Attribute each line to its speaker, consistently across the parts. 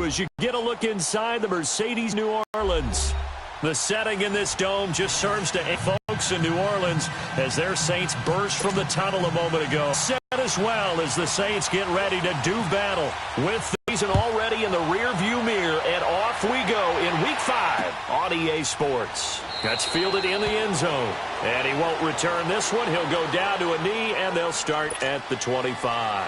Speaker 1: as you get a look inside the Mercedes New Orleans. The setting in this dome just serves to aid folks in New Orleans as their Saints burst from the tunnel a moment ago. Set as well as the Saints get ready to do battle with the season already in the rearview mirror, and off we go in Week 5 on EA Sports. That's fielded in the end zone, and he won't return this one. He'll go down to a knee, and they'll start at the 25.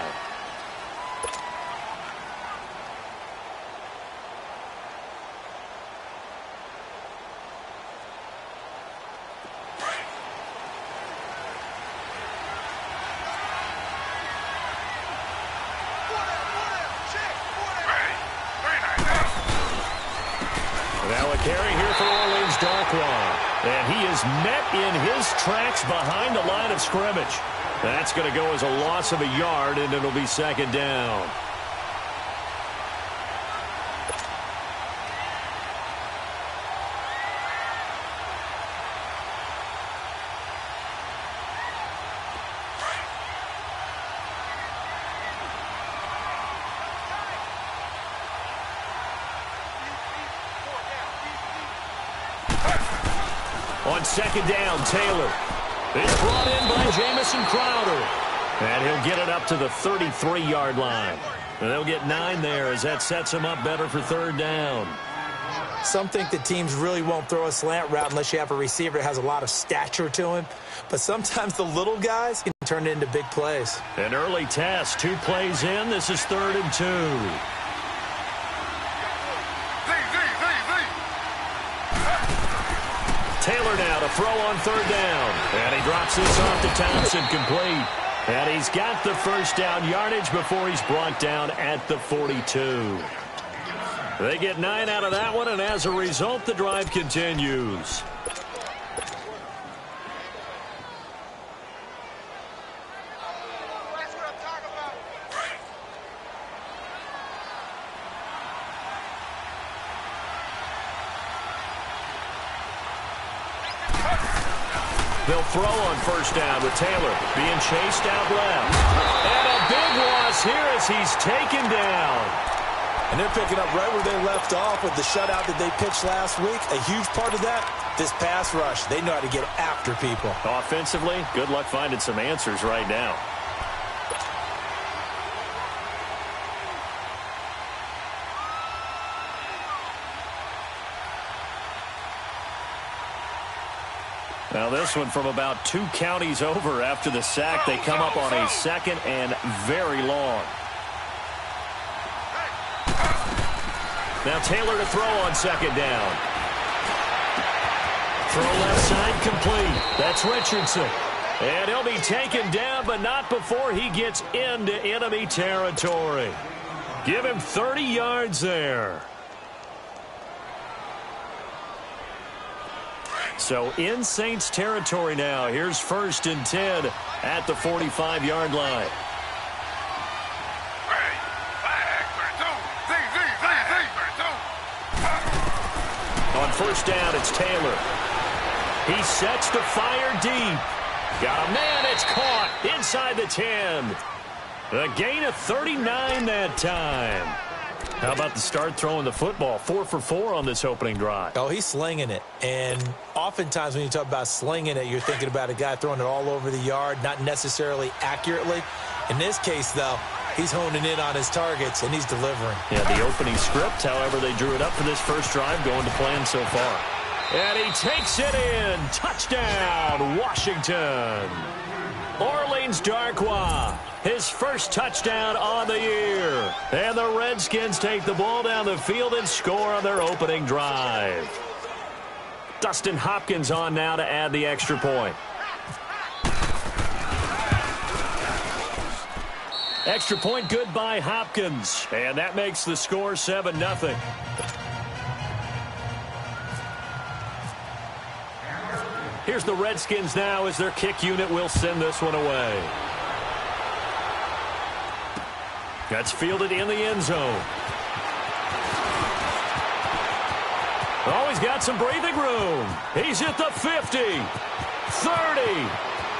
Speaker 1: And he is met in his tracks behind the line of scrimmage. That's going to go as a loss of a yard, and it'll be second down. On second down, Taylor. It's brought in by Jamison Crowder. And he'll get it up to the 33-yard line. And they'll get 9 there as that sets him up better for third down.
Speaker 2: Some think that teams really won't throw a slant route unless you have a receiver that has a lot of stature to him. But sometimes the little guys can turn it into big plays.
Speaker 1: An early test, 2 plays in. This is 3rd and 2. Taylor now to throw on third down. And he drops this off to Thompson, complete. And he's got the first down yardage before he's brought down at the 42. They get 9 out of that one, and as a result, the drive continues. They'll throw on first down with Taylor being chased out left. And a big loss here as he's taken down.
Speaker 2: And they're picking up right where they left off with the shutout that they pitched last week. A huge part of that, this pass rush. They know how to get after people.
Speaker 1: Offensively, good luck finding some answers right now. Now this one from about 2 counties over after the sack. They come up on a second and very long. Now Taylor to throw on second down. Throw left side complete. That's Richardson. And he'll be taken down, but not before he gets into enemy territory. Give him 30 yards there. So in Saints territory now. Here's 1st and 10 at the 45-yard line. On first down, it's Taylor. He sets to fire deep. Got a man, it's caught inside the 10. A gain of 39 that time. How about the start throwing the football? 4 for 4 on this opening drive.
Speaker 2: Oh, he's slinging it. And oftentimes when you talk about slinging it, you're thinking about a guy throwing it all over the yard, not necessarily accurately. In this case, though, he's honing in on his targets, and he's delivering.
Speaker 1: Yeah, the opening script, however, they drew it up for this first drive, going to plan so far. And he takes it in. Touchdown, Washington. Orleans Darkwa, his first touchdown on the year. And the Redskins take the ball down the field and score on their opening drive. Dustin Hopkins on now to add the extra point. Extra point good by Hopkins. And that makes the score 7-0. Here's the Redskins now as their kick unit will send this one away. That's fielded in the end zone. Oh, he's got some breathing room. He's at the 50, 30,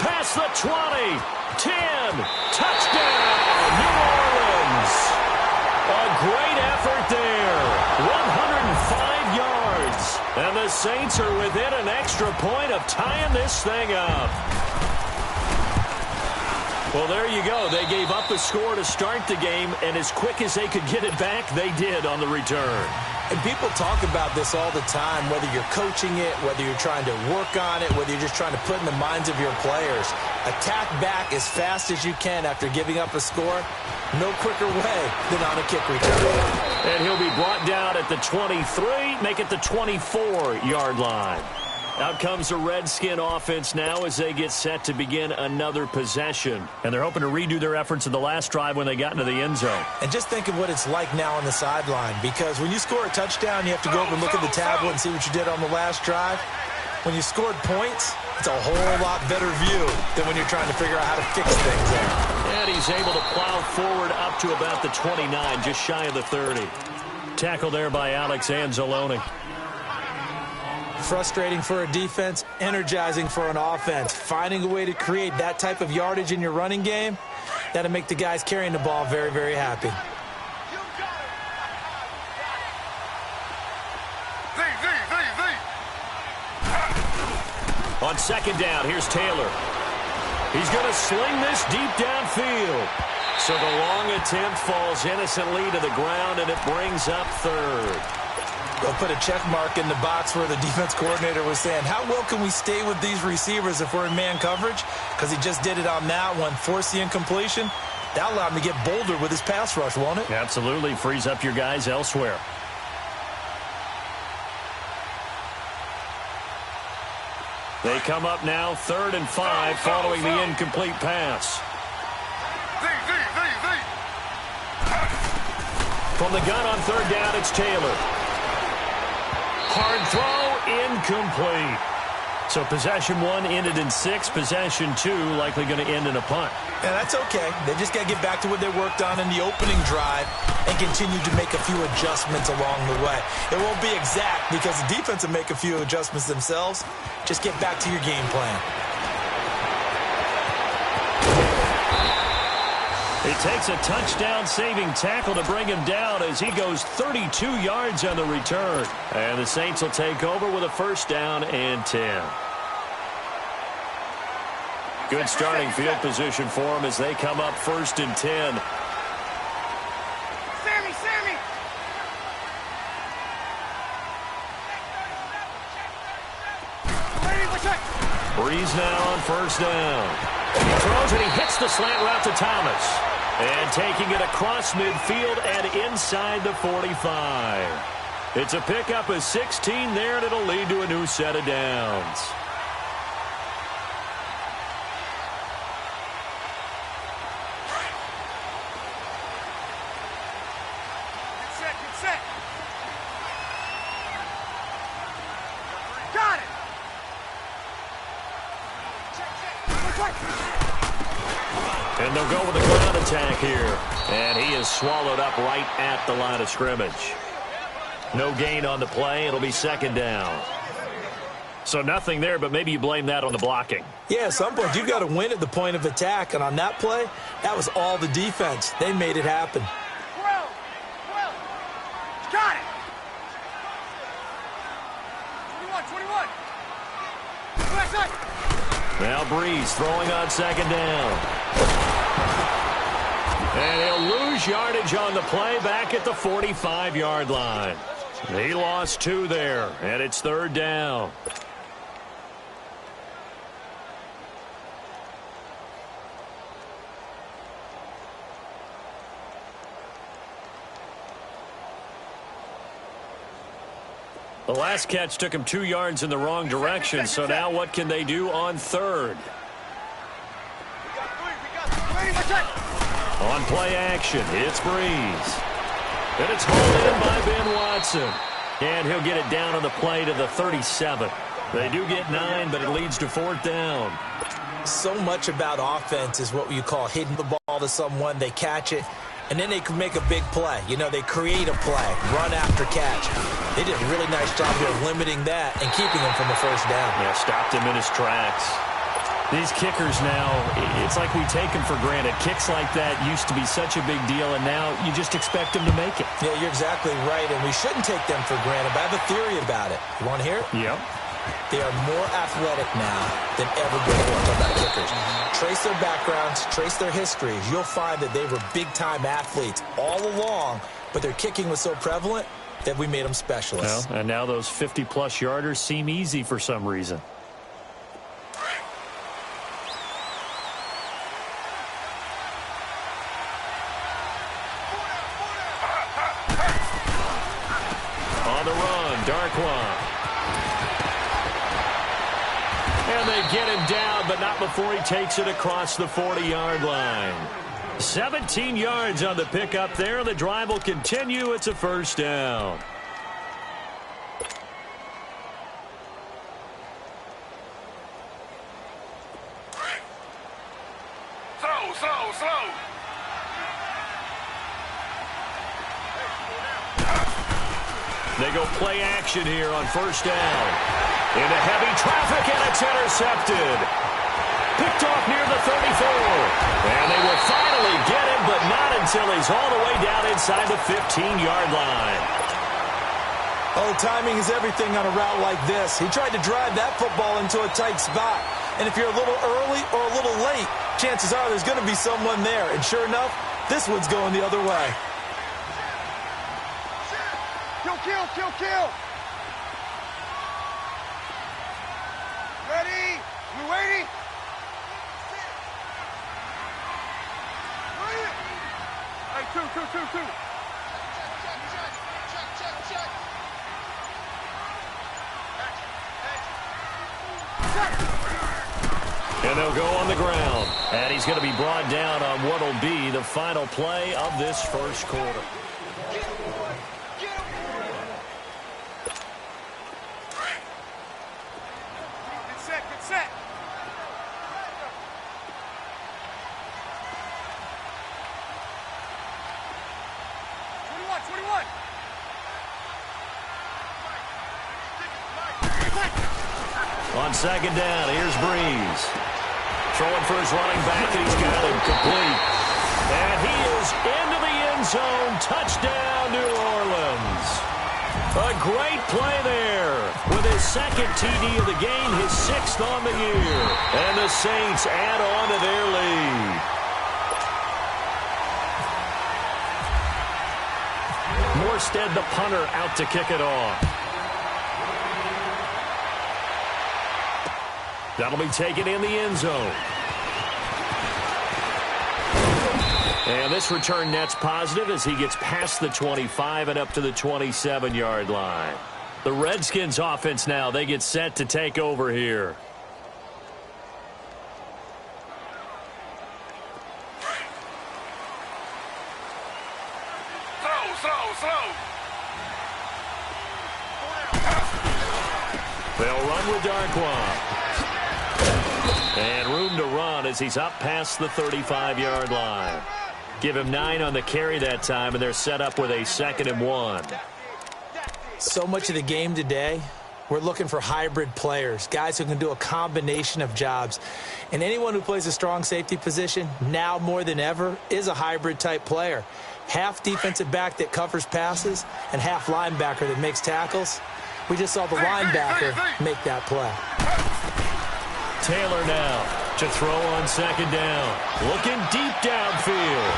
Speaker 1: past the 20, 10, touchdown, New Orleans. A great effort there Saints are within an extra point of tying this thing up. Well, there you go. They gave up a score to start the game, and as quick as they could get it back, they did on the return.
Speaker 2: And people talk about this all the time, whether you're coaching it, whether you're trying to work on it, whether you're just trying to put in the minds of your players. Attack back as fast as you can after giving up a score. No quicker way than on a kick return.
Speaker 1: And he'll be brought down at the 23, make it the 24-yard line. Out comes the Redskin offense now as they get set to begin another possession. And they're hoping to redo their efforts in the last drive when they got into the end zone.
Speaker 2: And just think of what it's like now on the sideline, because when you score a touchdown, you have to go over and look at the tablet and see what you did on the last drive. When you scored points, it's a whole lot better view than when you're trying to figure out how to fix things there.
Speaker 1: And he's able to plow forward up to about the 29, just shy of the 30. Tackle there by Alex Anzalone.
Speaker 2: Frustrating for a defense, energizing for an offense. Finding a way to create that type of yardage in your running game, that'll make the guys carrying the ball very, very happy.
Speaker 1: On second down, here's Taylor. He's going to sling this deep downfield. So the long attempt falls innocently to the ground, and it brings up third.
Speaker 2: They'll put a check mark in the box where the defense coordinator was saying, how well can we stay with these receivers if we're in man coverage? Because he just did it on that one, forced the incompletion. That'll allow him to get bolder with his pass rush, won't it?
Speaker 1: Absolutely. Frees up your guys elsewhere. They come up now 3rd and 5 following the incomplete pass. From the gun on 3rd down, it's Taylor. Hard throw, incomplete. So possession 1 ended in 6. Possession 2 likely going to end in a punt.
Speaker 2: And that's okay. They just got to get back to what they worked on in the opening drive and continue to make a few adjustments along the way. It won't be exact because the defense will make a few adjustments themselves. Just get back to your game plan.
Speaker 1: It takes a touchdown-saving tackle to bring him down as he goes 32 yards on the return. And the Saints will take over with a 1st down and 10. Good starting field position for them as they come up 1st and 10.
Speaker 3: Sammy!
Speaker 1: Breeze now on 1st down. He throws and he hits the slant route to Thomas. And taking it across midfield and inside the 45. It's a pickup of 16 there, and it'll lead to a new set of downs.
Speaker 3: Good set. Got it.
Speaker 1: And they'll go with the ground attack here. And he is swallowed up right at the line of scrimmage. No gain on the play. It'll be 2nd down. So nothing there, but maybe you blame that on the blocking.
Speaker 2: Yeah, at some point, you've got to win at the point of attack. And on that play, that was all the defense. They made it happen.
Speaker 3: Got it. 21.
Speaker 1: Now Breeze throwing on 2nd down. And he'll lose yardage on the play back at the 45-yard line. He lost 2 there, and it's 3rd down. The last catch took him 2 yards in the wrong direction, so now what can they do on 3rd? On play action, it's Breeze. And it's hauled in by Ben Watson. And he'll get it down on the play to the 37. They do get 9, but it leads to 4th down.
Speaker 2: So much about offense is what you call hitting the ball to someone, they catch it, and then they can make a big play. You know, they create a play, run after catch. They did a really nice job here of limiting that and keeping him from the 1st down.
Speaker 1: Yeah, stopped him in his tracks. These kickers now, it's like we take them for granted. Kicks like that used to be such a big deal, and now you just expect them to make it.
Speaker 2: Yeah, you're exactly right, and we shouldn't take them for granted, but I have a theory about it. You want to hear it?
Speaker 1: Yep.
Speaker 2: They are more athletic now than ever before. Talk about kickers. Trace their backgrounds, trace their histories. You'll find that they were big-time athletes all along, but their kicking was so prevalent that we made them specialists.
Speaker 1: Well, and now those 50-plus yarders seem easy for some reason. On the run, Darkwa. And they get him down, but not before he takes it across the 40-yard line. 17 yards on the pickup there. The drive will continue. It's a first down.
Speaker 3: Slow.
Speaker 1: They go play action here on first down. Into heavy traffic, and it's intercepted. Picked off near the 34. And they will finally get him, but not until he's all the way down inside the 15-yard line.
Speaker 2: Oh, timing is everything on a route like this. He tried to drive that football into a tight spot. And if you're a little early or a little late, chances are there's going to be someone there. And sure enough, this one's going the other way.
Speaker 3: Kill. Ready? We waiting? Hey, two.
Speaker 1: And they'll go on the ground. And he's going to be brought down on what will be the final play of this first quarter.
Speaker 3: Get set.
Speaker 1: On second down, here's Breeze. Throwing for his running back, and he's got him complete. And he is into the end zone. Touchdown, New Orleans. A great play there. With his second TD of the game, his sixth on the year. And the Saints add on to their lead. Morstead, the punter, out to kick it off. That'll be taken in the end zone. And this return net's positive as he gets past the 25 and up to the 27-yard line. The Redskins offense now, they get set to take over here.
Speaker 3: Slow.
Speaker 1: They'll run with Darkwa. And room to run as he's up past the 35-yard line. Give him 9 on the carry that time, and they're set up with a 2nd and 1.
Speaker 2: So much of the game today, we're looking for hybrid players, guys who can do a combination of jobs. And anyone who plays a strong safety position, now more than ever, is a hybrid-type player. Half defensive back that covers passes and half linebacker that makes tackles. We just saw the linebacker make that play.
Speaker 1: Taylor now to throw on second down. Looking deep downfield.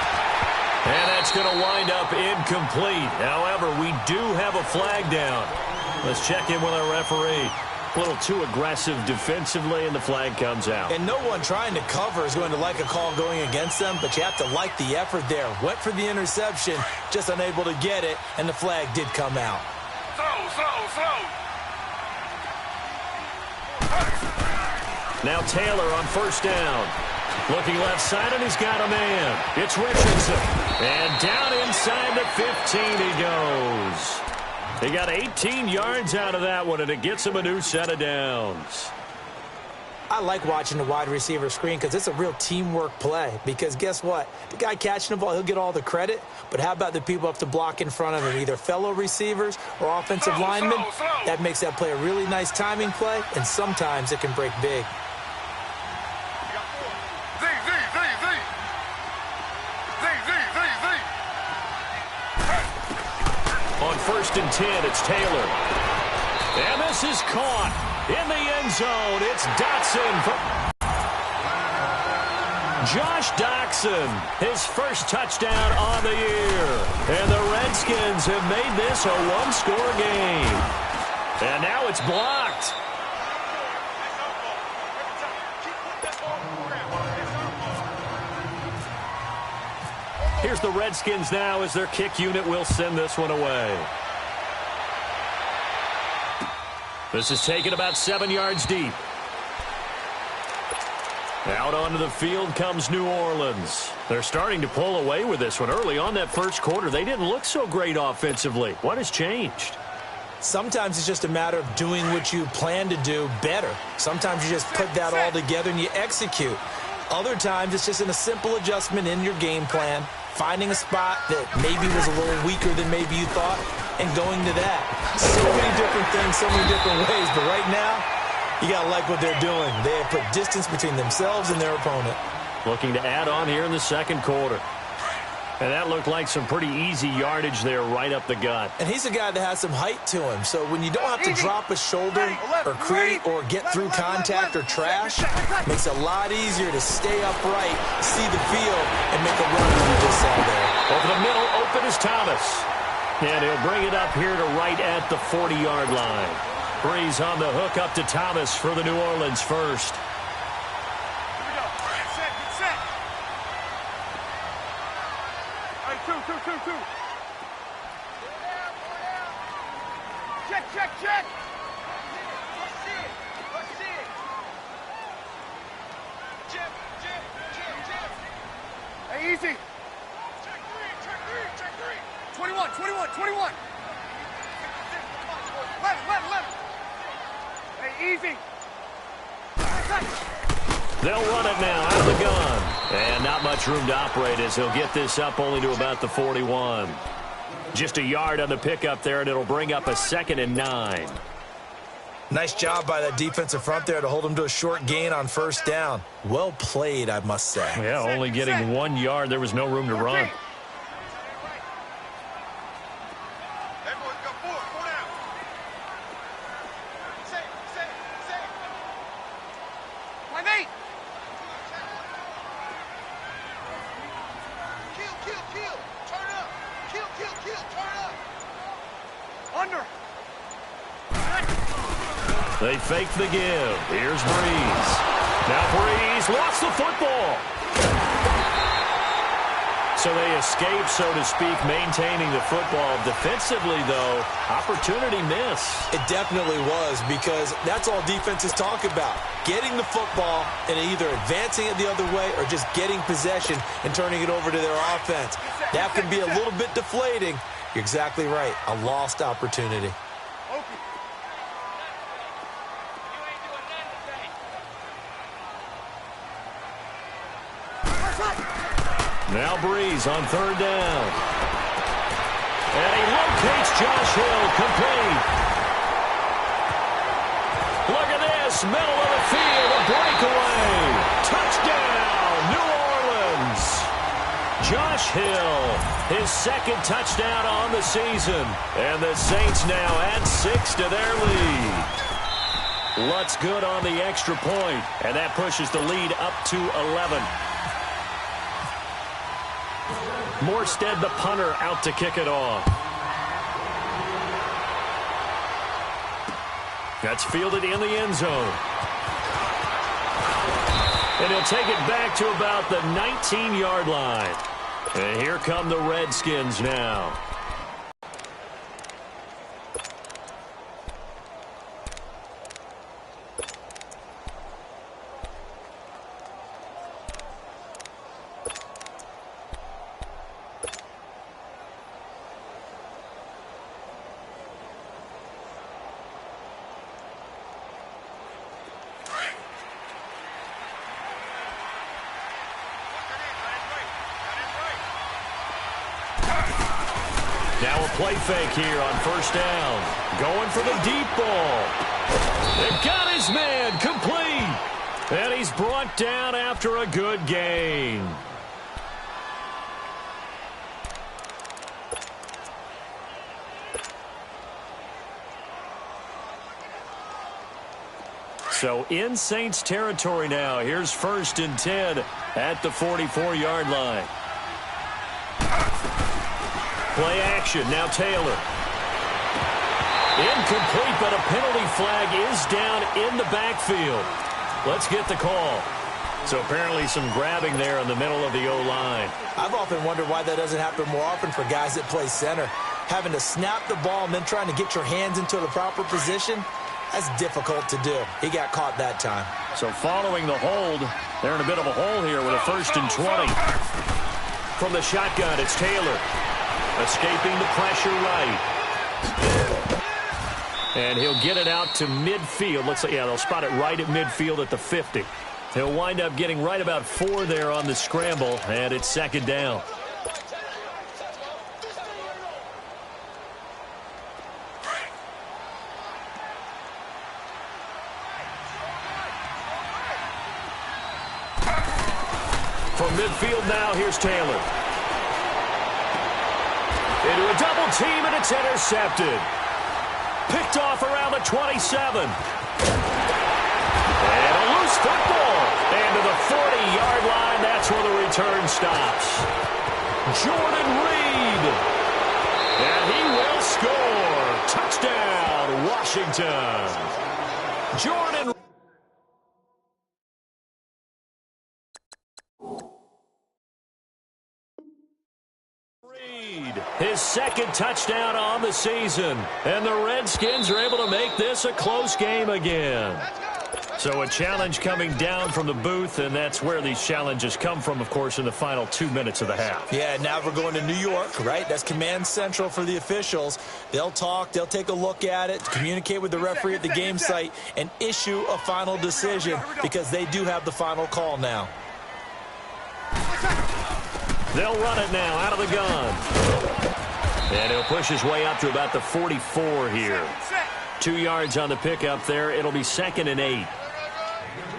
Speaker 1: And that's going to wind up incomplete. However, we do have a flag down. Let's check in with our referee. A little too aggressive defensively, and the flag comes out.
Speaker 2: And no one trying to cover is going to like a call going against them, but you have to like the effort there. Went for the interception, just unable to get it, and the flag did come out.
Speaker 3: Slow.
Speaker 1: Now Taylor on first down. Looking left side, and he's got a man. It's Richardson. And down inside the 15 he goes. He got 18 yards out of that one, and it gets him a new set of downs.
Speaker 2: I like watching the wide receiver screen because it's a real teamwork play. Because guess what? The guy catching the ball, he'll get all the credit. But how about the people up the block in front of him, either fellow receivers or offensive linemen? That makes that play a really nice timing play, and sometimes it can break big.
Speaker 1: 1st and 10. It's Taylor. And this is caught in the end zone. It's Dotson. Josh Dotson, his first touchdown on the year. And the Redskins have made this a one-score game. And now it's blocked. Here's the Redskins now as their kick unit will send this one away. This is taken about 7 yards deep. Out onto the field comes New Orleans. They're starting to pull away with this one. Early on that first quarter, they didn't look so great offensively. What has changed?
Speaker 2: Sometimes it's just a matter of doing what you plan to do better. Sometimes you just put that all together and you execute. Other times it's just in a simple adjustment in your game plan, finding a spot that maybe was a little weaker than maybe you thought, and going to that. So many different things, so many different ways, but right now, you got to like what they're doing. They have put distance between themselves and their opponent.
Speaker 1: Looking to add on here in the second quarter. And that looked like some pretty easy yardage there right up the gut.
Speaker 2: And he's a guy that has some height to him, so when you don't have to drop a shoulder or create or get through contact or trash, it makes it a lot easier to stay upright, see the field, and make a run as we just saw there.
Speaker 1: Over the middle, open is Thomas. And he'll bring it up here to right at the 40-yard line. Breeze on the hook up to Thomas for the New Orleans first.
Speaker 3: Here we go. Get set, get set. All right, two. Check, check, check. Let's see it. Jim. Hey, easy. Check three. 21. 11. Hey, easy.
Speaker 1: They'll run it now out of the gun. And not much room to operate as he'll get this up only to about the 41. Just a yard on the pickup there, and it'll bring up a 2nd and 9.
Speaker 2: Nice job by that defensive front there to hold him to a short gain on first down. Well played, I must say.
Speaker 1: Yeah, only getting 1 yard. There was no room to run. They fake the give. Here's Breeze. Now Breeze lost the football. So they escape, so to speak, maintaining the football. Defensively, though, opportunity miss.
Speaker 2: It definitely was, because that's all defenses talk about. Getting the football and either advancing it the other way or just getting possession and turning it over to their offense. That can be a little bit deflating. You're exactly right. A lost opportunity.
Speaker 1: Now Breeze on 3rd down. And he locates Josh Hill, complete. Look at this, middle of the field, a breakaway. Touchdown, New Orleans. Josh Hill, his 2nd touchdown on the season. And the Saints now add 6 to their lead. Lutz good on the extra point, and that pushes the lead up to 11. Morstead, the punter, out to kick it off. That's fielded in the end zone. And he'll take it back to about the 19-yard line. And here come the Redskins now. Now a play fake here on 1st down. Going for the deep ball. They've got his man complete. And he's brought down after a good gain. So in Saints territory now. Here's 1st and 10 at the 44-yard line. Play action. Now Taylor. Incomplete, but a penalty flag is down in the backfield. Let's get the call. So apparently some grabbing there in the middle of the O-line.
Speaker 2: I've often wondered why that doesn't happen more often for guys that play center. Having to snap the ball and then trying to get your hands into the proper position, that's difficult to do. He got caught that time.
Speaker 1: So following the hold, they're in a bit of a hole here with a 1st and 20. From the shotgun, it's Taylor. Escaping the pressure right. And he'll get it out to midfield. Looks like, yeah, they'll spot it right at midfield at the 50. He'll wind up getting right about 4 there on the scramble, and it's 2nd down. From midfield now, here's Taylor. Into a double team, and it's intercepted. Picked off around the 27. And a loose football. And to the 40-yard line, that's where the return stops. Jordan Reed. And he will score. Touchdown, Washington. Jordan his 2nd touchdown on the season. And the Redskins are able to make this a close game again. So a challenge coming down from the booth, and that's where these challenges come from, of course, in the final 2 minutes of the half.
Speaker 2: Yeah, now we're going to New York, right? That's command central for the officials. They'll talk, they'll take a look at it, communicate with the referee at the game site, and issue a final decision because they do have the final call now.
Speaker 1: They'll run it now out of the gun. And he'll push his way up to about the 44 here. 2 yards on the pickup there. It'll be 2nd and 8.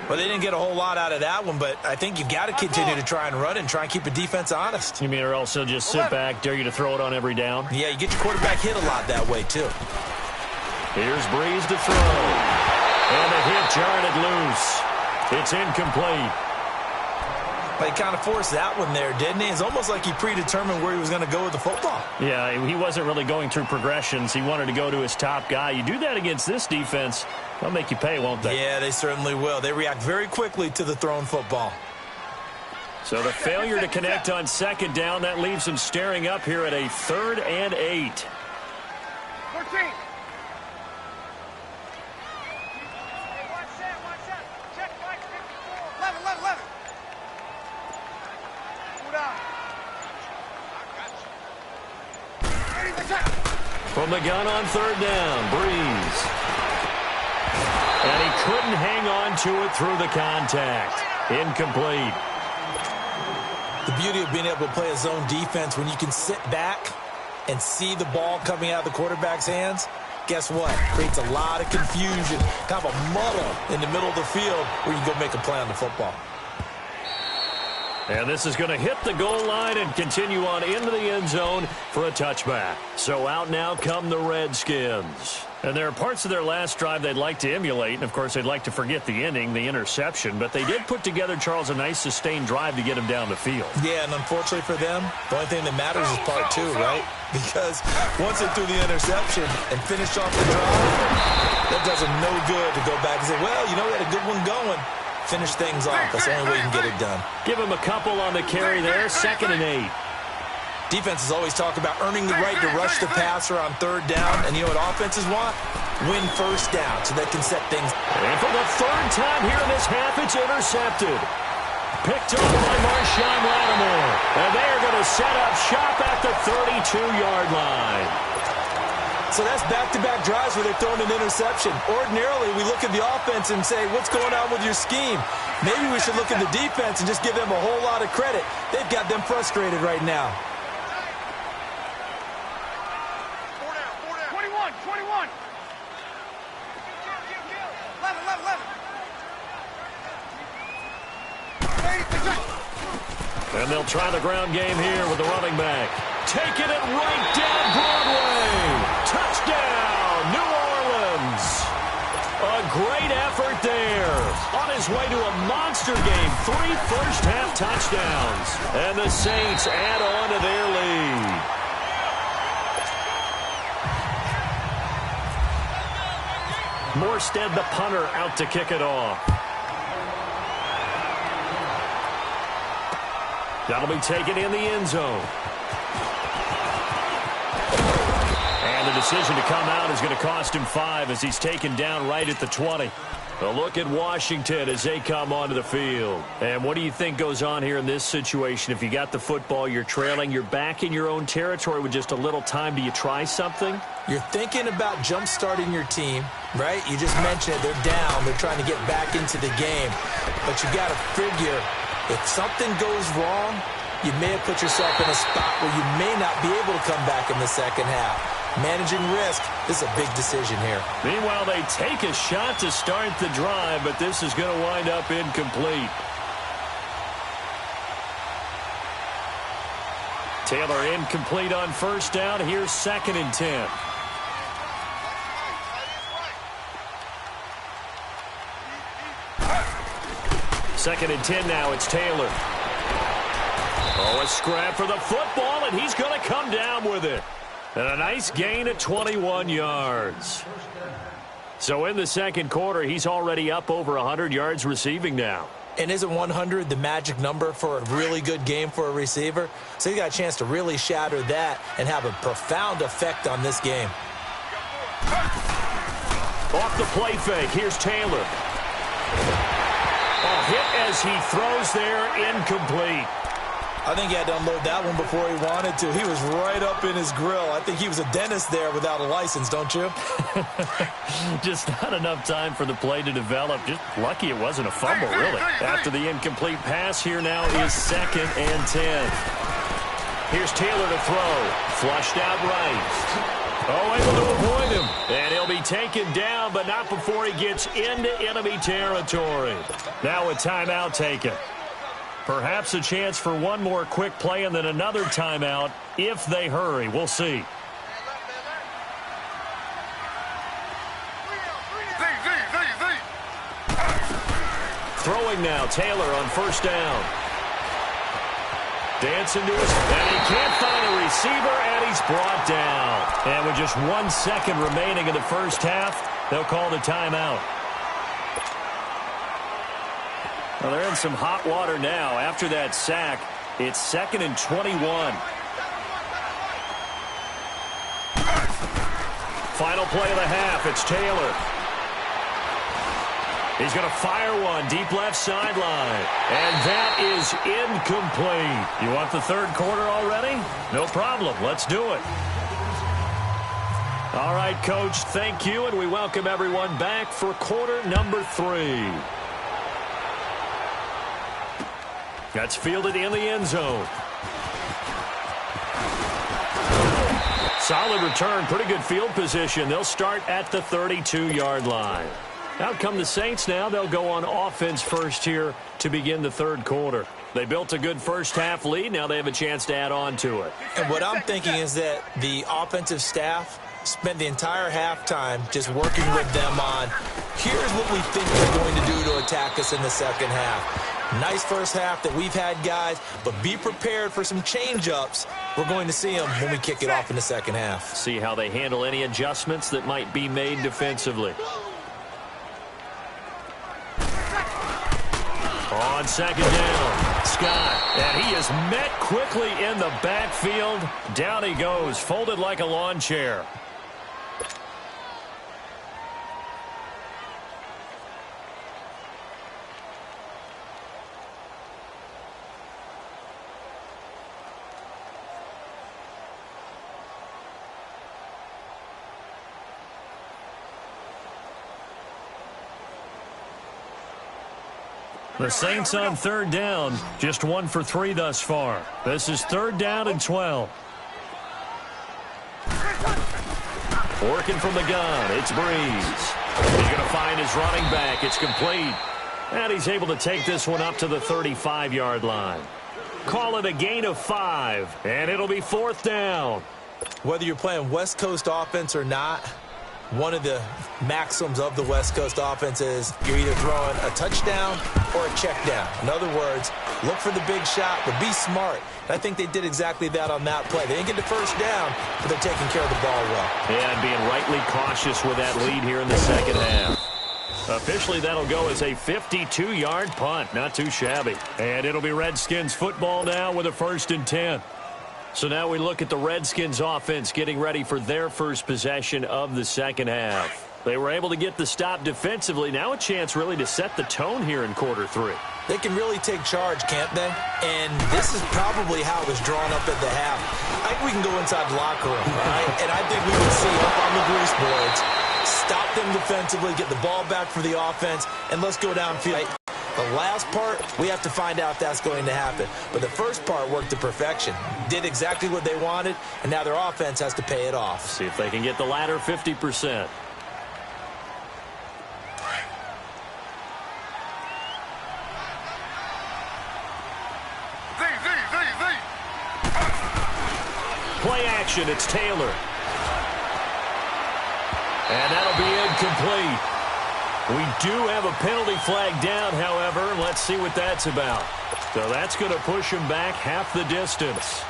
Speaker 2: Well, they didn't get a whole lot out of that one, but I think you've got to continue to try and run and try and keep the defense honest.
Speaker 1: You mean, or else they'll just sit back, dare you to throw it on every down?
Speaker 2: Yeah, you get your quarterback hit a lot that way, too.
Speaker 1: Here's Breeze to throw. And the hit jarred it loose. It's incomplete.
Speaker 2: But he kind of forced that one there, didn't he? It's almost like he predetermined where he was going to go with the football.
Speaker 1: Yeah, he wasn't really going through progressions. He wanted to go to his top guy. You do that against this defense, they'll make you pay, won't they?
Speaker 2: Yeah, they certainly will. They react very quickly to the thrown football.
Speaker 1: So the failure to connect on 2nd down, that leaves him staring up here at a 3rd and 8.
Speaker 3: 14.
Speaker 1: From the gun on 3rd down, Breeze. And he couldn't hang on to it through the contact. Incomplete.
Speaker 2: The beauty of being able to play a zone defense when you can sit back and see the ball coming out of the quarterback's hands, guess what? Creates a lot of confusion, kind of a muddle in the middle of the field where you can go make a play on the football.
Speaker 1: And this is going to hit the goal line and continue on into the end zone for a touchback. So out now come the Redskins. And there are parts of their last drive they'd like to emulate. And, of course, they'd like to forget the ending, the interception. But they did put together, Charles, a nice sustained drive to get him down the field.
Speaker 2: Yeah, and unfortunately for them, the only thing that matters is part 2, right? Because once they threw the interception and finished off the drive, that does them no good to go back and say, well, you know, we had a good one going. Finish things off. That's the only way you can get it done.
Speaker 1: Give him a couple on the carry there. 2nd and 8.
Speaker 2: Defenses always talk about earning the right to rush the passer on 3rd down. And you know what offenses want? Win 1st down so they can set things.
Speaker 1: And for the 3rd time here in this half, it's intercepted. Picked up by Marshawn Lattimore. And they are going to set up shop at the 32-yard line.
Speaker 2: So that's back-to-back drives where they've thrown an interception. Ordinarily, we look at the offense and say, what's going on with your scheme? Maybe we should look at the defense and just give them a whole lot of credit. They've got them frustrated right now.
Speaker 3: 21, 21. 11.
Speaker 1: And they'll try the ground game here with the running back. Taking it right down Broadway. Touchdown, New Orleans. A great effort there. way to a monster game. 3 first-half touchdowns. And the Saints add on to their lead. Morstead, the punter, out to kick it off. That'll be taken in the end zone. And the decision to come out is going to cost him 5 as he's taken down right at the 20. A look at Washington as they come onto the field. And what do you think goes on here in this situation? If you got the football, you're trailing, you're back in your own territory with just a little time. Do you try something?
Speaker 2: You're thinking about jump-starting your team, right? You just mentioned it. They're down. They're trying to get back into the game. But you got to figure, if something goes wrong, you may have put yourself in a spot where you may not be able to come back in the second half. Managing risk, this is a big decision here.
Speaker 1: Meanwhile, they take a shot to start the drive, but this is going to wind up incomplete. Taylor incomplete on first down. Here's 2nd and 10. Second and 10 now. It's Taylor. Oh, a scrap for the football, and he's going to come down with it. And a nice gain of 21 yards. So in the second quarter, he's already up over 100 yards receiving now.
Speaker 2: And isn't 100 the magic number for a really good game for a receiver? So he got a chance to really shatter that and have a profound effect on this game.
Speaker 1: Off the play fake, here's Taylor. A hit as he throws there, incomplete.
Speaker 2: I think he had to unload that one before he wanted to. He was right up in his grill. I think he was a dentist there without a license, don't you?
Speaker 1: Just not enough time for the play to develop. Just lucky it wasn't a fumble, really. After the incomplete pass, here now is 2nd and 10. Here's Taylor to throw. Flushed out right. Oh, able to avoid him. And he'll be taken down, but not before he gets into enemy territory. Now a timeout taken. Perhaps a chance for one more quick play and then another timeout if they hurry. We'll see. Throwing now, Taylor on first down. Dancing to his, and he can't find a receiver, and he's brought down. And with just 1 second remaining in the first half, they'll call the timeout. Well, they're in some hot water now. After that sack, it's 2nd and 21. Final play of the half, it's Taylor. He's going to fire one deep left sideline. And that is incomplete. You want the third quarter already? No problem. Let's do it. All right, Coach, thank you, and we welcome everyone back for quarter number 3. That's fielded in the end zone. Solid return, pretty good field position. They'll start at the 32-yard line. Out come the Saints now. They'll go on offense first here to begin the third quarter. They built a good first-half lead. Now they have a chance to add on to it.
Speaker 2: And what I'm thinking is that the offensive staff spent the entire halftime just working with them on, here's what we think they're going to do to attack us in the second half. Nice first half that we've had, guys, but be prepared for some change-ups. We're going to see them when we kick it off in the second half.
Speaker 1: See how they handle any adjustments that might be made defensively. On second down, Scott, and he is met quickly in the backfield. Down he goes, folded like a lawn chair. The Saints on third down, just 1 for 3 thus far. This is 3rd down and 12. Working from the gun, it's Breeze. He's going to find his running back. It's complete. And he's able to take this one up to the 35-yard line. Call it a gain of 5, and it'll be 4th down.
Speaker 2: Whether you're playing West Coast offense or not, One of the maxims of the West Coast offense is you're either throwing a touchdown or a check down. In other words, look for the big shot, but be smart. And I think they did exactly that on that play. They didn't get the first down, but they're taking care of the ball well.
Speaker 1: Yeah, and being rightly cautious with that lead here in the second half. Officially, that'll go as a 52-yard punt. Not too shabby. And it'll be Redskins football now with a 1st and 10. So now we look at the Redskins offense getting ready for their first possession of the second half. They were able to get the stop defensively. Now a chance really to set the tone here in quarter 3.
Speaker 2: They can really take charge, can't they? And this is probably how it was drawn up at the half. I think we can go inside the locker room, all right? And I think we can see up on the grease boards, stop them defensively, get the ball back for the offense, and let's go downfield. The last part, we have to find out if that's going to happen. But the first part worked to perfection. Did exactly what they wanted, and now their offense has to pay it off.
Speaker 1: See if they can get the latter 50%. Play action, it's Taylor. And that'll be incomplete. We do have a penalty flag down, however. Let's see what that's about. So that's going to push him back half the distance.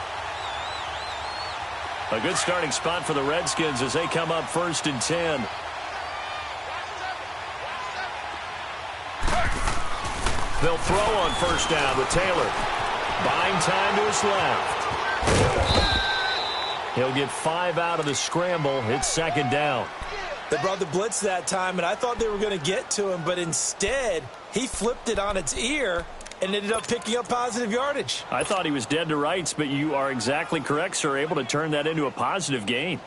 Speaker 1: A good starting spot for the Redskins as they come up 1st and 10. They'll throw on 1st down with Taylor. Buying time to his left. He'll get 5 out of the scramble. It's 2nd down.
Speaker 2: They brought the blitz that time, and I thought they were going to get to him, but instead, he flipped it on its ear and ended up picking up positive yardage.
Speaker 1: I thought he was dead to rights, but you are exactly correct, sir. Able to turn that into a positive gain.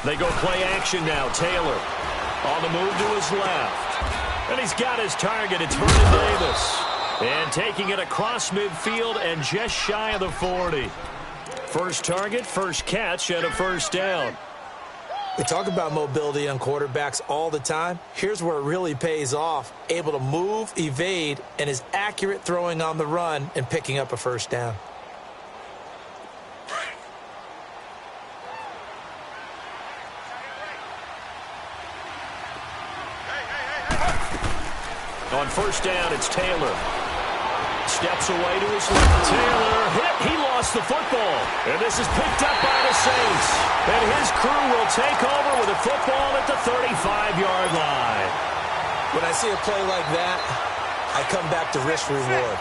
Speaker 1: They go play action now. Taylor on the move to his left. And he's got his target. It's Vernon Davis. And taking it across midfield and just shy of the 40. First target, first catch, and a 1st down.
Speaker 2: We talk about mobility on quarterbacks all the time. Here's where it really pays off. Able to move, evade, and is accurate throwing on the run and picking up a 1st down.
Speaker 1: On 1st down, it's Taylor. Steps away to his left. Taylor hit. He lost the football. And this is picked up by the Saints. And his crew will take over with a football at the 35-yard line.
Speaker 2: When I see a play like that, I come back to risk reward.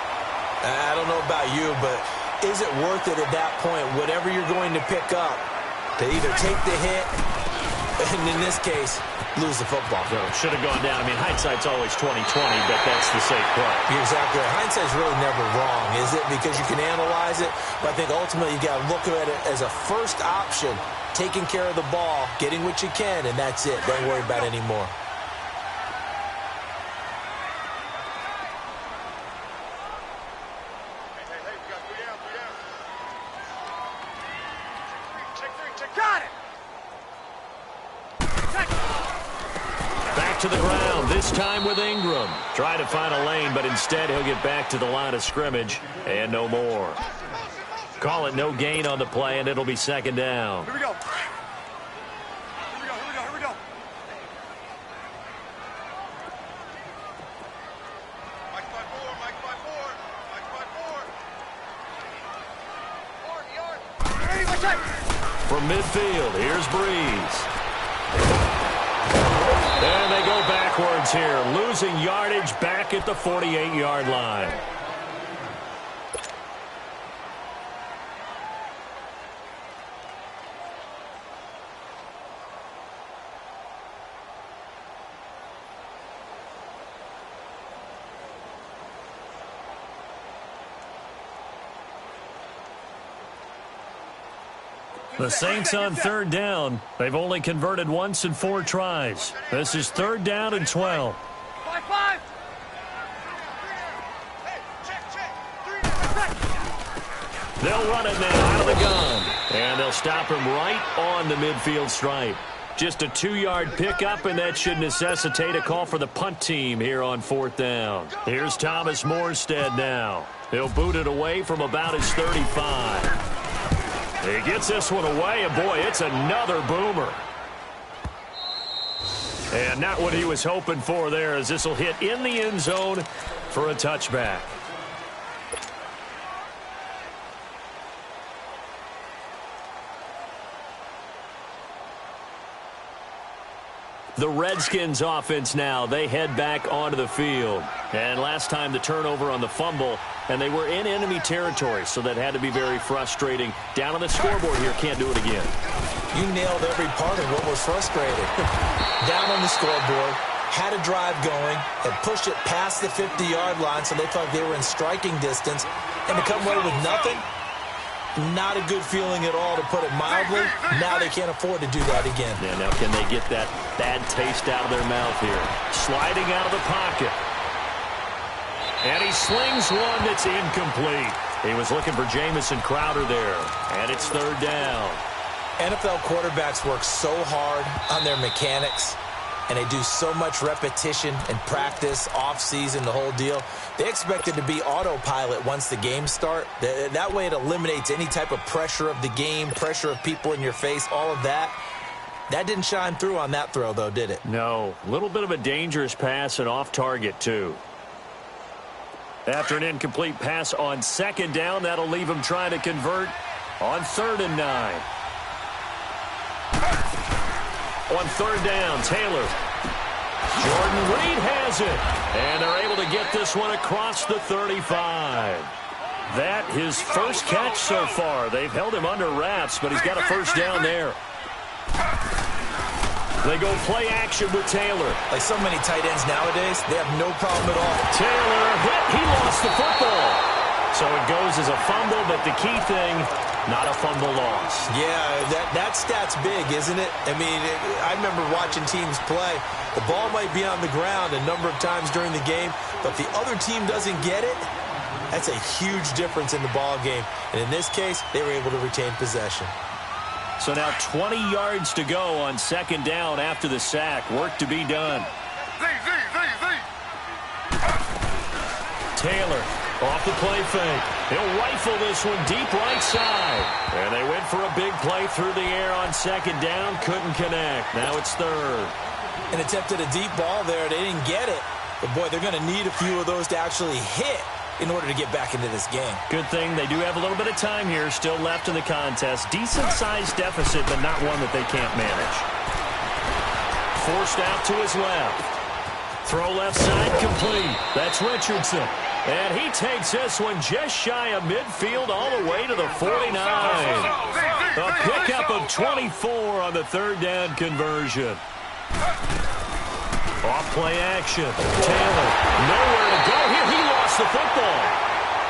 Speaker 2: I don't know about you, but is it worth it at that point, whatever you're going to pick up, to either take the hit, and in this case, lose the football?
Speaker 1: So should have gone down. I mean, hindsight's always 20/20, but that's the safe play.
Speaker 2: You're exactly right. Hindsight's really never wrong, is it? Because you can analyze it, but I think ultimately you got to look at it as a first option, taking care of the ball, getting what you can, and that's it. Don't worry about it anymore.
Speaker 3: Got it!
Speaker 1: Back to the ground, this time with Ingram. Trying to find a lane, but instead he'll get back to the line of scrimmage and no more. Call it no gain on the play, and it'll be 2nd down.
Speaker 3: Here we go. Here we go, here we go, here we go. Mike 5-4, Mike 5-4, Mike 5-4. Ready, watch out!
Speaker 1: From midfield, here's Breeze. And they go backwards here, losing yardage back at the 48-yard line. The Saints on 3rd down. They've only converted once in 4 tries. This is 3rd down and 12.
Speaker 3: 5-5. Hey, check.
Speaker 1: They'll run it now out of the gun. And they'll stop him right on the midfield stripe. Just a 2-yard pickup, and that should necessitate a call for the punt team here on 4th down. Here's Thomas Morstead now. He'll boot it away from about his 35. He gets this one away, and boy, it's another boomer. And not what he was hoping for there, as this will hit in the end zone for a touchback. The Redskins offense now, they head back onto the field. And last time the turnover on the fumble, and they were in enemy territory, so that had to be very frustrating. Down on the scoreboard here, can't do it again.
Speaker 2: You nailed every part of what was frustrating. Down on the scoreboard, had a drive going, and pushed it past the 50-yard line, so they thought they were in striking distance, and to come away with nothing, not a good feeling at all, to put it mildly. Now they can't afford to do that again.
Speaker 1: Yeah, now can they get that bad taste out of their mouth here? Sliding out of the pocket. And he slings one that's incomplete. He was looking for Jamison Crowder there. And it's 3rd down.
Speaker 2: NFL quarterbacks work so hard on their mechanics, and they do so much repetition and practice, off-season, the whole deal. They expect it to be autopilot once the games start. That way it eliminates any type of pressure of the game, pressure of people in your face, all of that. That didn't shine through on that throw, though, did it?
Speaker 1: No. A little bit of a dangerous pass and off target, too. After an incomplete pass on 2nd down, that'll leave him trying to convert on 3rd and 9. On 3rd down, Taylor. Jordan Reed has it. And they're able to get this one across the 35. That his first catch so far. They've held him under wraps, but he's got a 1st down there. They go play action with Taylor.
Speaker 2: Like so many tight ends nowadays, they have no problem at all.
Speaker 1: Taylor hit. He lost the football. So it goes as a fumble, but the key thing, not a fumble loss.
Speaker 2: Yeah, that stat's big, isn't it? I mean, I remember watching teams play. The ball might be on the ground a number of times during the game, but if the other team doesn't get it, that's a huge difference in the ball game. And in this case, they were able to retain possession.
Speaker 1: So now 20 yards to go on 2nd down after the sack. Work to be done. Taylor off the play fake. He'll rifle this one deep right side. And they went for a big play through the air on 2nd down. Couldn't connect. Now it's 3rd.
Speaker 2: And attempted a deep ball there. They didn't get it. But, boy, they're going to need a few of those to actually hit in order to get back into this game.
Speaker 1: Good thing they do have a little bit of time here still left in the contest. Decent-sized deficit, but not one that they can't manage. Forced out to his left. Throw left side complete. That's Richardson. And he takes this one just shy of midfield all the way to the 49. A pickup of 24 on the 3rd down conversion. Off play action. Taylor, nowhere to go here. He lost the football.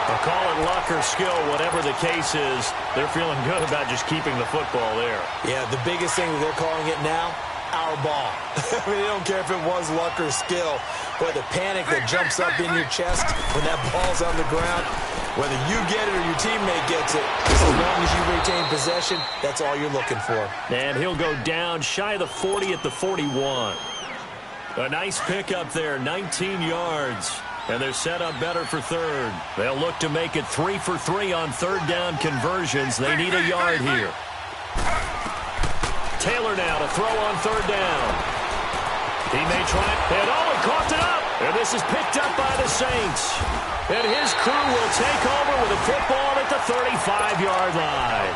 Speaker 1: I'll call it luck or skill, whatever the case is. They're feeling good about just keeping the football there.
Speaker 2: Yeah, the biggest thing that they're calling it now, our ball. I mean, they don't care if it was luck or skill. Boy, the panic that jumps up in your chest when that ball's on the ground, whether you get it or your teammate gets it, as long as you retain possession, that's all you're looking for.
Speaker 1: And he'll go down shy of the 40 at the 41. A nice pickup there, 19 yards. And they're set up better for 3rd. They'll look to make it 3 for 3 on 3rd down conversions. They need a yard here. Taylor now to throw on 3rd down. He may try it. And he coughed it up. And this is picked up by the Saints. And his crew will take over with a football at the 35-yard line.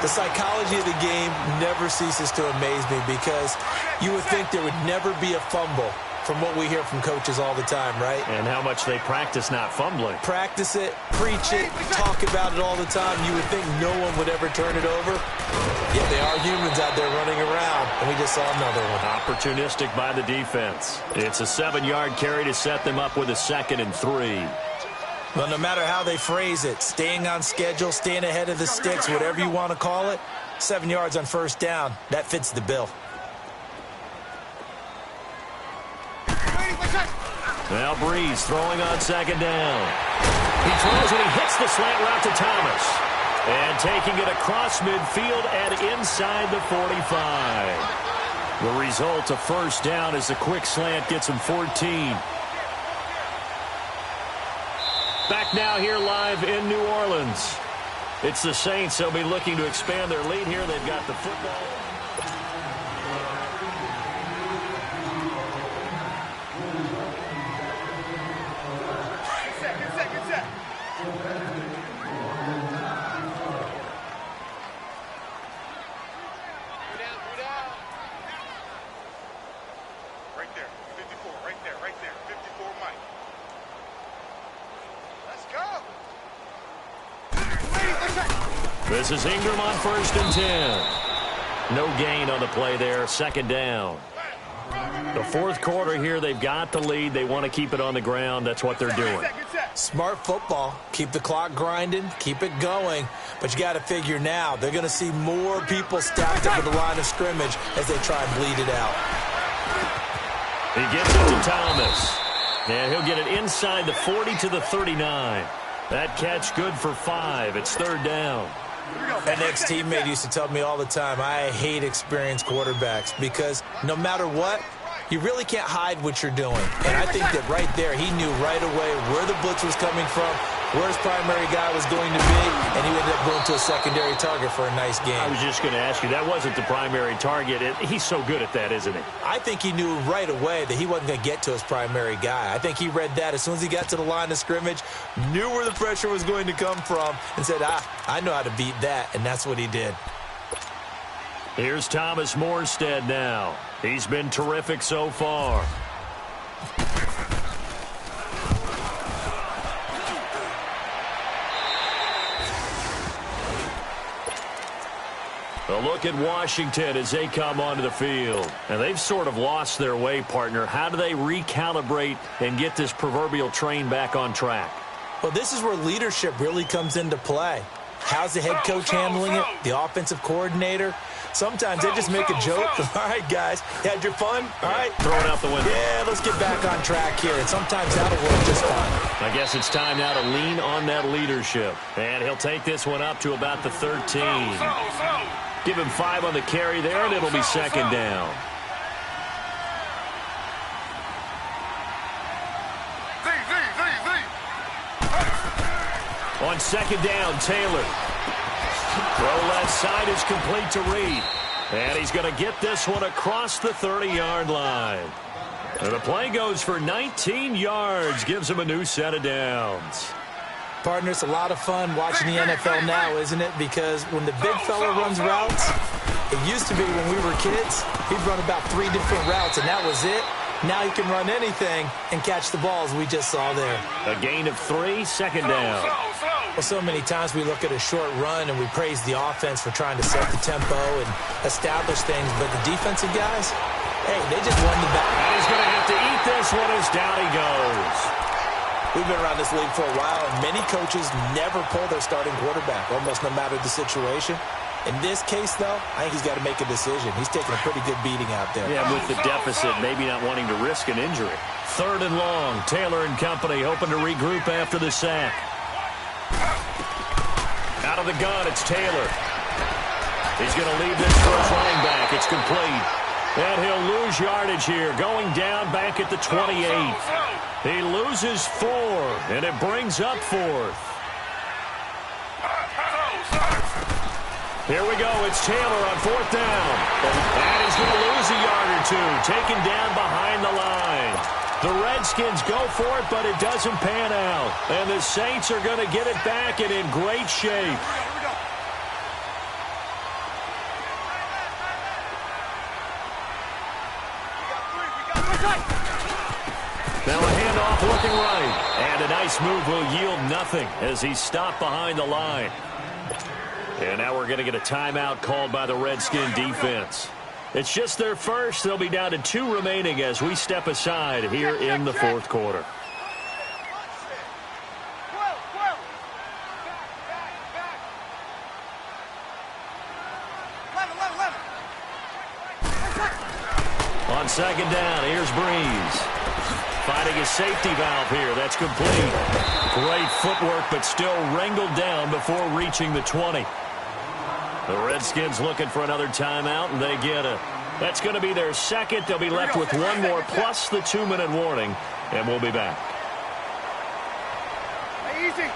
Speaker 2: The psychology of the game never ceases to amaze me, because you would think there would never be a fumble from what we hear from coaches all the time, right?
Speaker 1: And how much they practice not fumbling.
Speaker 2: Practice it, preach it, talk about it all the time. You would think no one would ever turn it over. Yet they are humans out there running around, and we just saw another one.
Speaker 1: Opportunistic by the defense. It's a 7-yard carry to set them up with a 2nd and 3.
Speaker 2: Well, no matter how they phrase it, staying on schedule, staying ahead of the sticks, whatever you want to call it, 7 yards on 1st down, that fits the bill.
Speaker 1: Now Breeze throwing on 2nd down. He throws and he hits the slant route to Thomas. And taking it across midfield and inside the 45. The result, a first down, as the quick slant gets him 14. Back now here live in New Orleans. It's the Saints. They'll be looking to expand their lead here. They've got the football.
Speaker 3: Get set. Right there, 54, right there, 54, Mike. Let's go.
Speaker 1: This is Ingram on 1st and 10. No gain on the play there. Second down. The fourth quarter here, they've got the lead. They want to keep it on the ground. That's what they're doing.
Speaker 2: Smart football. Keep the clock grinding. Keep it going. But you got to figure now, they're going to see more people stacked up at the line of scrimmage as they try and bleed it out.
Speaker 1: He gets it to Thomas. And he'll get it inside the 40 to the 39. That catch good for 5. It's third down.
Speaker 2: An ex-teammate used to tell me all the time, I hate experienced quarterbacks because no matter what, you really can't hide what you're doing. And I think that right there, he knew right away where the blitz was coming from, where his primary guy was going to be, and he ended up going to a secondary target for a nice game.
Speaker 1: I was just going to ask you, that wasn't the primary target. He's so good at that, isn't he?
Speaker 2: I think he knew right away that he wasn't going to get to his primary guy. I think he read that as soon as he got to the line of scrimmage, knew where the pressure was going to come from, and said, I know how to beat that, and that's what he did.
Speaker 1: Here's Thomas Morstead now. He's been terrific so far. A look at Washington as they come onto the field. And they've sort of lost their way, partner. How do they recalibrate and get this proverbial train back on track?
Speaker 2: Well, this is where leadership really comes into play. How's the head coach handling it? The offensive coordinator? Sometimes they just make a joke. All right, guys, you had your fun? All right.
Speaker 1: Throw it out the window.
Speaker 2: Yeah, let's get back on track here. And sometimes that'll work just fine.
Speaker 1: I guess it's time now to lean on that leadership. And he'll take this one up to about the 13. Give him 5 on the carry there, and it'll be second down. On second down, Taylor. Throw left side is complete to Reed. And he's going to get this one across the 30-yard line. And the play goes for 19 yards. Gives him a new set of downs.
Speaker 2: Partner, it's a lot of fun watching the NFL now, isn't it? Because when the big fella runs routes, it used to be when we were kids, he'd run about 3 different routes, and that was it. Now he can run anything and catch the balls we just saw there.
Speaker 1: A gain of 3, second down.
Speaker 2: Well, so many times we look at a short run and we praise the offense for trying to set the tempo and establish things, but the defensive guys, hey, they just won the battle.
Speaker 1: And he's going to have to eat this one as down he goes.
Speaker 2: We've been around this league for a while, and many coaches never pull their starting quarterback, almost no matter the situation. In this case, though, I think he's got to make a decision. He's taking a pretty good beating out there.
Speaker 1: Yeah, with the deficit, maybe not wanting to risk an injury. Third and long. Taylor and company hoping to regroup after the sack. Out of the gun, it's Taylor. He's going to leave this for his running back. It's complete. And he'll lose yardage here, going down back at the 28. He loses 4, and it brings up 4th. Here we go. It's Taylor on 4th down. And he's going to lose a yard or 2, taken down behind the line. The Redskins go for it, but it doesn't pan out. And the Saints are going to get it back and in great shape. Now a handoff looking right. And a nice move will yield nothing as he's stopped behind the line. And now we're going to get a timeout called by the Redskin defense. It's just their first. They'll be down to 2 remaining as we step aside here in the fourth quarter. On second down, here's Breeze. Finding a safety valve here. That's complete. Great footwork, but still wrangled down before reaching the 20. The Redskins looking for another timeout, and they get it. That's going to be their second. They'll be left with one more, plus the 2-minute warning, and we'll be back.
Speaker 3: Hey, easy.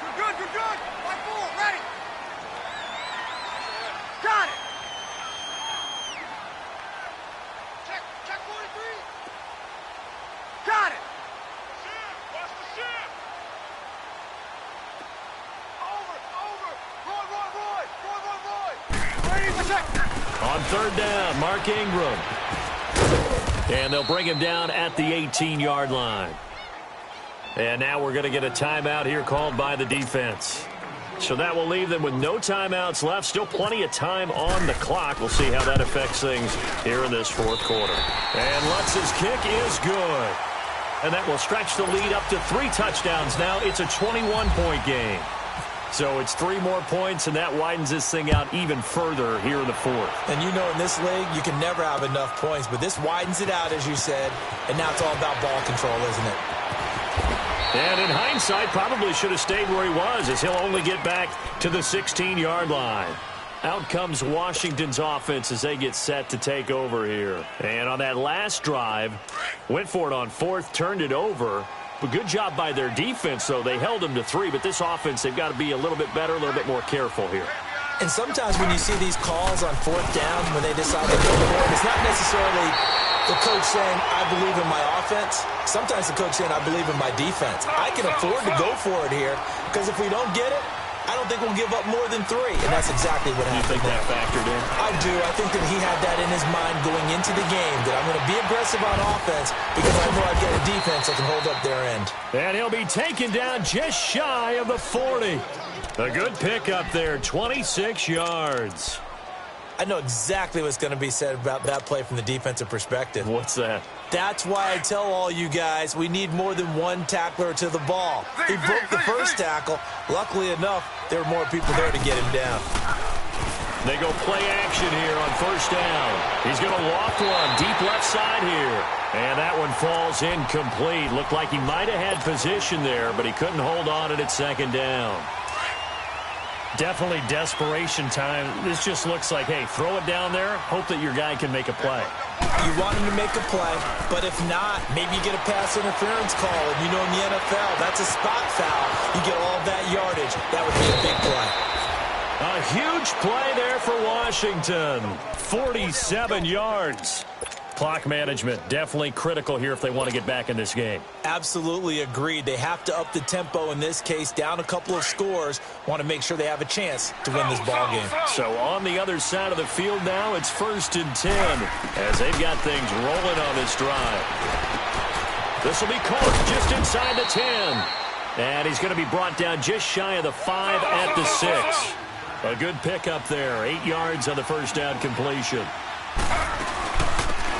Speaker 3: You're good, you're good. 5-4, ready. Got it. Check 43. Got it. Watch the shift. Over. Roy. Ready, check.
Speaker 1: On third down, Mark Ingram. And they'll bring him down at the 18-yard line. And now we're going to get a timeout here called by the defense. So that will leave them with no timeouts left. Still plenty of time on the clock. We'll see how that affects things here in this fourth quarter. And Lutz's kick is good. And that will stretch the lead up to 3 touchdowns now. It's a 21-point game. So it's 3 more points, and that widens this thing out even further here in the fourth.
Speaker 2: And you know in this league, you can never have enough points, but this widens it out, as you said, and now it's all about ball control, isn't it?
Speaker 1: And in hindsight, probably should have stayed where he was, as he'll only get back to the 16-yard line. Out comes Washington's offense as they get set to take over here. And on that last drive, went for it on fourth, turned it over. But good job by their defense, though. They held them to 3, but this offense, they've got to be a little bit better, a little bit more careful here.
Speaker 2: And sometimes when you see these calls on fourth down, when they decide to go for it, it's not necessarily the coach saying, I believe in my offense. Sometimes the coach saying, I believe in my defense. I can afford to go for it here, because if we don't get it, I don't think we'll give up more than 3, and that's exactly what happened.
Speaker 1: You think that factored in?
Speaker 2: I do. I think that he had that in his mind going into the game, that I'm going to be aggressive on offense because I know I've got a defense that can hold up their end.
Speaker 1: And he'll be taken down just shy of the 40. A good pickup there, 26 yards.
Speaker 2: I know exactly what's going to be said about that play from the defensive perspective.
Speaker 1: What's that?
Speaker 2: That's why I tell all you guys we need more than one tackler to the ball. He broke the first tackle. Luckily enough, there were more people there to get him down.
Speaker 1: They go play action here on first down. He's going to loft one deep left side here. And that one falls incomplete. Looked like he might have had position there, but he couldn't hold on at second down. Definitely desperation time. This just looks like, hey, throw it down there, hope that your guy can make a play.
Speaker 2: You want him to make a play, but if not, maybe you get a pass interference call. And you know in the NFL, that's a spot foul. You get all that yardage. That would be a big play.
Speaker 1: A huge play there for Washington. 47 yards. Clock management definitely critical here if they want to get back in this game.
Speaker 2: Absolutely agreed. They have to up the tempo in this case, down a couple of scores. Want to make sure they have a chance to win this ball game.
Speaker 1: So on the other side of the field now, it's 1st and 10 as they've got things rolling on this drive. This will be caught just inside the 10. And he's going to be brought down just shy of the 5 at the 6. A good pickup there. 8 yards on the first down completion.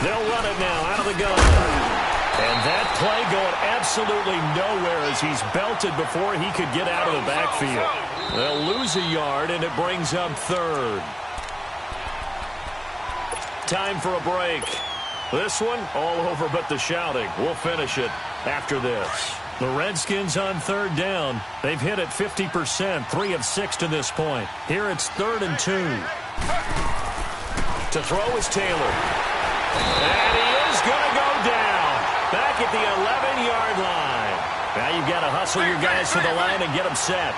Speaker 1: They'll run it now out of the gun. And that play going absolutely nowhere as he's belted before he could get out of the backfield. They'll lose a yard, and it brings up 3rd. Time for a break. This one, all over but the shouting. We'll finish it after this. The Redskins on 3rd down. They've hit it 50%, 3 of 6 to this point. Here it's 3rd and 2. To throw is Taylor. And he is going to go down. Back at the 11-yard line. Now you've got to hustle your guys to the line and get them set.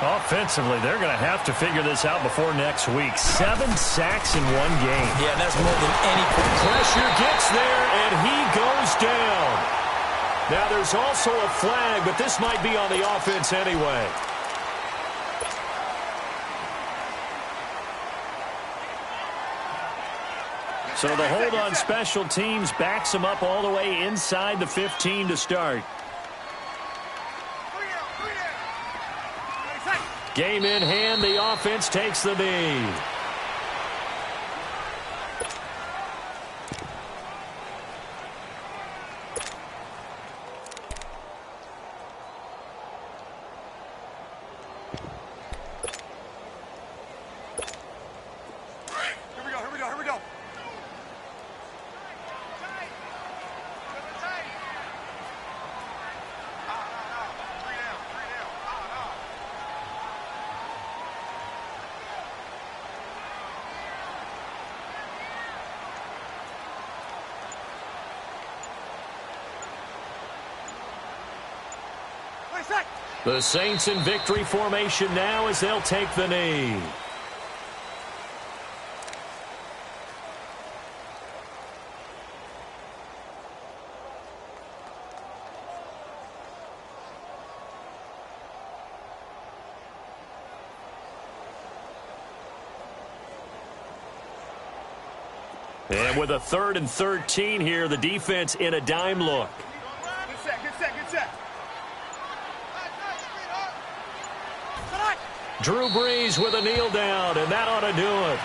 Speaker 1: Offensively, they're going to have to figure this out before next week. 7 sacks in one game.
Speaker 2: Yeah, that's more than any.
Speaker 1: Pressure gets there, and he goes down. Now there's also a flag, but this might be on the offense anyway. So the hold on special teams backs him up all the way inside the 15 to start. Game in hand, the offense takes the knee.
Speaker 3: Here we go. Play set.
Speaker 1: The Saints in victory formation now as they'll take the knee. And with a 3rd and 13 here, the defense in a dime look.
Speaker 3: Good set, good set, good set.
Speaker 1: Drew Brees with a kneel down, and that ought to do it.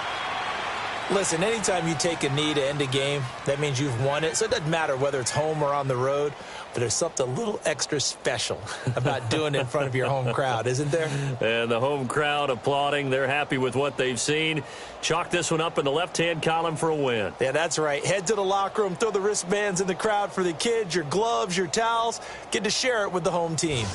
Speaker 2: Listen, anytime you take a knee to end a game, that means you've won it. So it doesn't matter whether it's home or on the road, but there's something a little extra special about doing it in front of your home crowd, isn't there?
Speaker 1: And the home crowd applauding. They're happy with what they've seen. Chalk this one up in the left-hand column for a win.
Speaker 2: Yeah, that's right. Head to the locker room, throw the wristbands in the crowd for the kids, your gloves, your towels. Get to share it with the home team.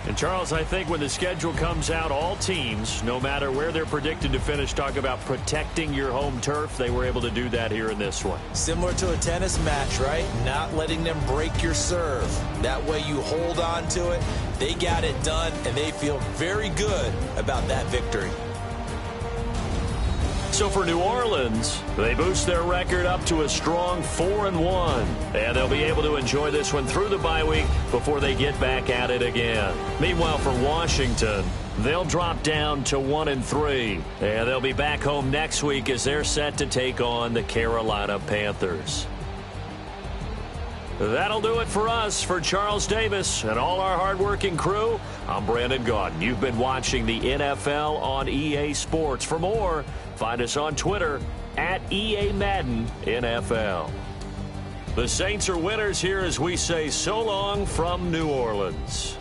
Speaker 1: And, Charles, I think when the schedule comes out, all teams, no matter where they're predicted to finish, talk about protecting your home turf. They were able to do that here in this one.
Speaker 2: Similar to a tennis match, right? Not letting them break your serve. That way you hold on to it. They got it done, and they feel very good about that victory.
Speaker 1: So for New Orleans, they boost their record up to a strong 4-1. And they'll be able to enjoy this one through the bye week before they get back at it again. Meanwhile, for Washington, they'll drop down to 1-3. And they'll be back home next week as they're set to take on the Carolina Panthers. That'll do it for us. For Charles Davis and all our hardworking crew, I'm Brandon Gaudin. You've been watching the NFL on EA Sports. For more, find us on Twitter at EA Madden NFL. The Saints are winners here as we say so long from New Orleans.